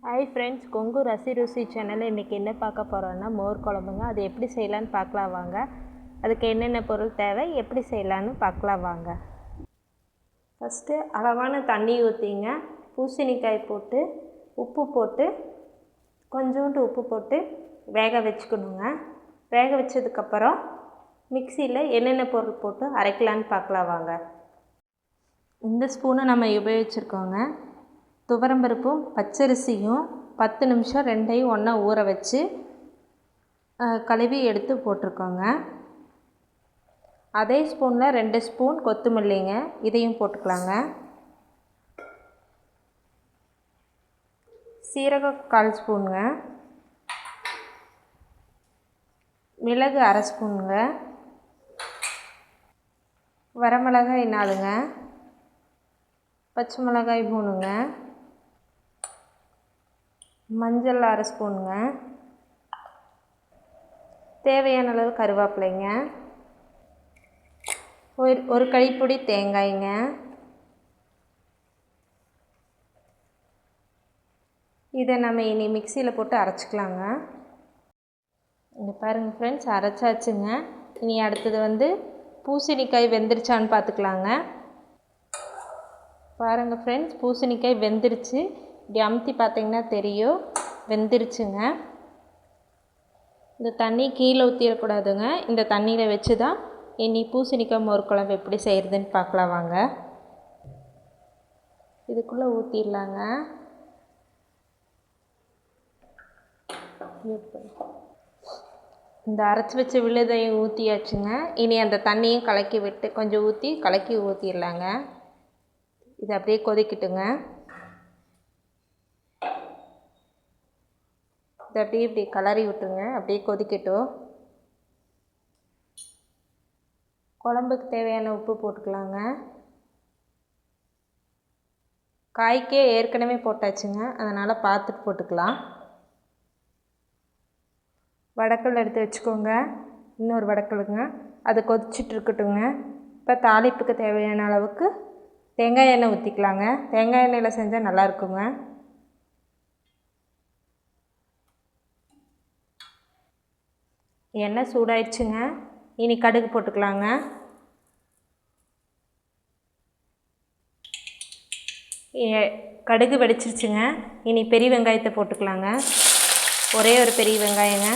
Hi friends, Kongu ரசி ருசி சேனலில் இன்றைக்கி என்ன பார்க்க போகிறோன்னா மோர் குழம்புங்க. அது எப்படி செய்யலான்னு பார்க்கலாம் வாங்க. அதுக்கு என்னென்ன பொருள் தேவை, எப்படி செய்யலான்னு பார்க்கலாம் வாங்க. ஃபஸ்ட்டு அளவான தண்ணி ஊற்றிங்க, பூசணிக்காய் போட்டு உப்பு போட்டு கொஞ்சோண்டு உப்பு போட்டு வேக வச்சுக்கணுங்க. வேக வச்சதுக்கப்புறம் மிக்சியில் என்னென்ன பொருள் போட்டு அரைக்கலான்னு பார்க்கலாம் வாங்க. இந்த ஸ்பூனை நம்ம உபயோகிச்சுருக்கோங்க. துவரம்பருப்பும் பச்சரிசியும் 10 நிமிஷம் ரெண்டையும் ஒன்றா ஊற வச்சு கழுவி எடுத்து போட்டிருக்கோங்க. அதே ஸ்பூனில் 2 ஸ்பூன் கொத்தமல்லிங்க, இதையும் போட்டுக்கலாங்க. சீரகம் 1/4 ஸ்பூனுங்க, மிளகு 1/2 ஸ்பூனுங்க, வரமிளகாய் 4ங்க, பச்சை மிளகாய் 3ங்க, மஞ்சள் 1/2 ஸ்பூனுங்க, தேவையான அளவு கருவேப்பிலைங்க, ஒரு கைப்பிடி தேங்காய்ங்க. இதை நம்ம இனி மிக்சியில் போட்டு அரைச்சிக்கலாங்க. இங்கே பாருங்கள் ஃப்ரெண்ட்ஸ், அரைச்சாச்சுங்க. இனி அடுத்தது பூசணிக்காய் வெந்துருச்சான்னு பார்த்துக்கலாங்க. பாருங்கள் ஃப்ரெண்ட்ஸ், பூசணிக்காய் வெந்துருச்சு. இப்படி அமுத்தி பார்த்திங்கன்னா தெரியும், வெந்துருச்சுங்க. இந்த தண்ணி கீழே ஊற்றிடக்கூடாதுங்க. இந்த தண்ணியில் வச்சு தான் இனி பூசணிக்காய் மோர் குழம்பு எப்படி செய்கிறதுன்னு பார்க்கலாம் வாங்க. இதுக்குள்ளே ஊற்றிடலாங்க. இந்த அரைச்சி வச்ச விழுதையும் ஊற்றியாச்சுங்க. இனி அந்த தண்ணியும் கலக்கி விட்டு கொஞ்சம் கலக்கி ஊற்றிடலாங்க. இது அப்படியே கொதிக்கட்டுங்க. இது அப்படியே இப்படி கலரி விட்டுருங்க, அப்படியே கொதிக்கட்டும். குழம்புக்கு தேவையான உப்பு போட்டுக்கலாங்க. காய்க்கே ஏற்கனவே போட்டாச்சுங்க, அதனால் பார்த்துட்டு போட்டுக்கலாம். வடக்கல் எடுத்து வச்சுக்கோங்க, இன்னொரு வடக்கலுங்க. அது கொதிச்சுட்டு இருக்கட்டுங்க. இப்போ தாளிப்புக்கு தேவையான அளவுக்கு தேங்காய் எண்ணெய் ஊற்றிக்கலாங்க. தேங்காய் எண்ணெயில் செஞ்சால் நல்லாயிருக்குங்க. எண்ணெய் சூடாயிடுச்சுங்க. இனி கடுகு போட்டுக்கலாங்க. கடுகு வெடிச்சிருச்சுங்க. இனி பெரிய வெங்காயத்தை போட்டுக்கலாங்க. ஒரே ஒரு பெரிய வெங்காயங்க.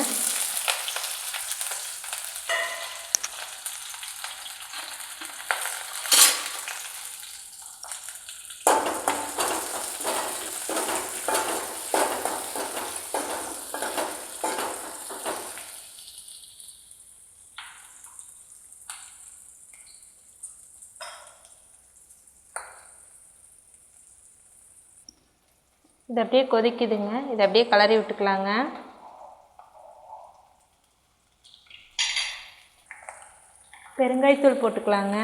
இது அப்படியே கொதிக்குதுங்க. இதை அப்படியே கலரி விட்டுக்கலாங்க. பெருங்காயத்தூள் போட்டுக்கலாங்க.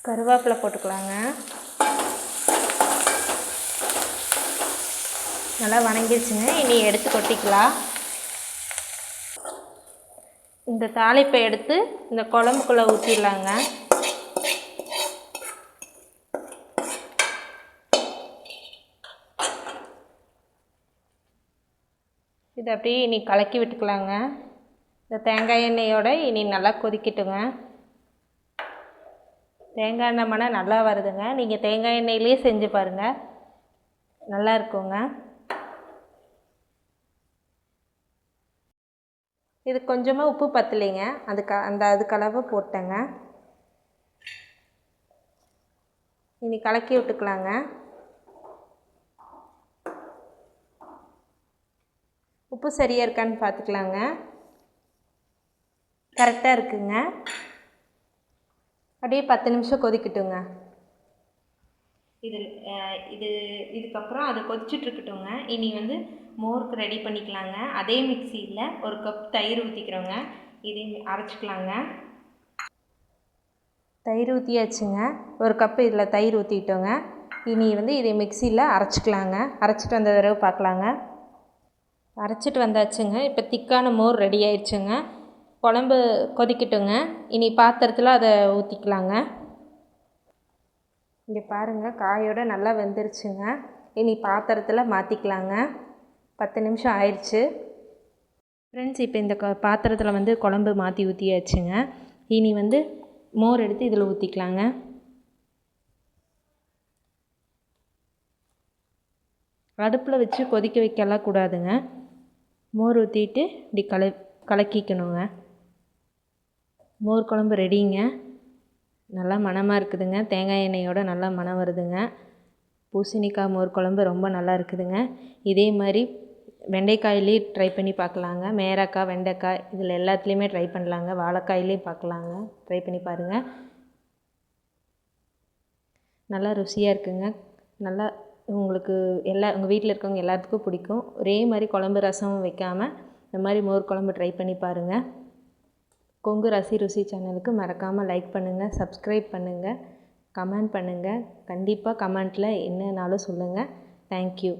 கருவேப்பிலை போட்டுக்கலாங்க. நல்லா வணங்கிடுச்சுங்க. இனி எடுத்து கொட்டிக்கலாம். இந்த தாளிப்பை எடுத்து இந்த குழம்புக்குள்ளே ஊற்றிடலாங்க. இதை அப்படியே இனி கலக்கி விட்டுக்கலாங்க. இந்த தேங்காய் எண்ணெயோடு இனி நல்லா கொதிக்கட்டுங்க. தேங்காய் எண்ணெய் மணம் நல்லா வருதுங்க. நீங்கள் தேங்காய் எண்ணெயிலே செஞ்சு பாருங்கள், நல்லா இருக்குங்க. இது கொஞ்சமாக உப்பு பத்தலைங்க, அதுக்களவு போட்டேங்க. இனி கலக்கி விட்டுக்கலாங்க. உப்பு சரியாக இருக்கான்னு பார்த்துக்கலாங்க. கரெக்டாக இருக்குங்க. அப்படியே 10 நிமிஷம் கொதிக்கட்டுங்க. இதுக்கப்புறம் அது கொதிச்சுட்ருக்கட்டுங்க. இனி மோருக்கு ரெடி பண்ணிக்கலாங்க. அதே மிக்சியில் 1 கப் தயிர் ஊற்றிக்கிறோங்க. இதையும் அரைச்சிக்கலாங்க. தயிர் ஊற்றியாச்சுங்க. 1 கப்பு இதில் தயிர் ஊற்றிட்டோங்க. இனி இதை மிக்சியில் அரைச்சிக்கலாங்க. அரைச்சிட்டு வந்த தடவை பார்க்கலாங்க. அரைச்சிட்டு வந்தாச்சுங்க. இப்போ திக்கான மோர் ரெடி ஆயிடுச்சுங்க. குழம்பு கொதிக்கட்டுங்க. இனி பாத்திரத்தில் அதை ஊற்றிக்கலாங்க. இங்கே பாருங்கள் காயோடு நல்லா வெந்துருச்சுங்க. இனி பாத்திரத்தில் மாற்றிக்கலாங்க. 10 நிமிஷம் ஆயிடுச்சு ஃப்ரெண்ட்ஸ். இப்போ இந்த பாத்திரத்தில் வந்து குழம்பு மாற்றி ஊற்றியாச்சுங்க. இனி வந்து மோர் எடுத்து இதில் ஊற்றிக்கலாங்க. அடுப்பில் வச்சு கொதிக்க வைக்கலாம் கூடாதுங்க. மோர் ஊற்றிட்டு இப்படி கலக்கிக்கணுங்க. மோர் குழம்பு ரெடிங்க. நல்லா மணமாக இருக்குதுங்க. தேங்காய் எண்ணெயோடு நல்லா மணம் வருதுங்க. பூசணிக்காய் மோர் குழம்பு ரொம்ப நல்லா இருக்குதுங்க. இதே மாதிரி வெண்டைக்காயிலே ட்ரை பண்ணி பார்க்கலாங்க. மேரக்காய், வெண்டைக்காய் இதில் எல்லாத்துலேயுமே ட்ரை பண்ணலாங்க. வாழைக்காயிலையும் பார்க்கலாங்க. ட்ரை பண்ணி பாருங்கள். நல்லா ருசியாக இருக்குங்க. நல்லா உங்களுக்கு உங்கள் வீட்டில் இருக்கவங்க எல்லாத்துக்கும் பிடிக்கும். ஒரே மாதிரி குழம்பு ரசம் வைக்காமல் இந்த மாதிரி மோர் குழம்பு ட்ரை பண்ணி பாருங்கள். கொங்கு ரசி ருசி சேனலுக்கு மறக்காமல் லைக் பண்ணுங்கள், சப்ஸ்கிரைப் பண்ணுங்கள், கமெண்ட் பண்ணுங்கள். கண்டிப்பாக கமெண்ட்டில் என்னன்னாலும் சொல்லுங்கள். தேங்க்யூ.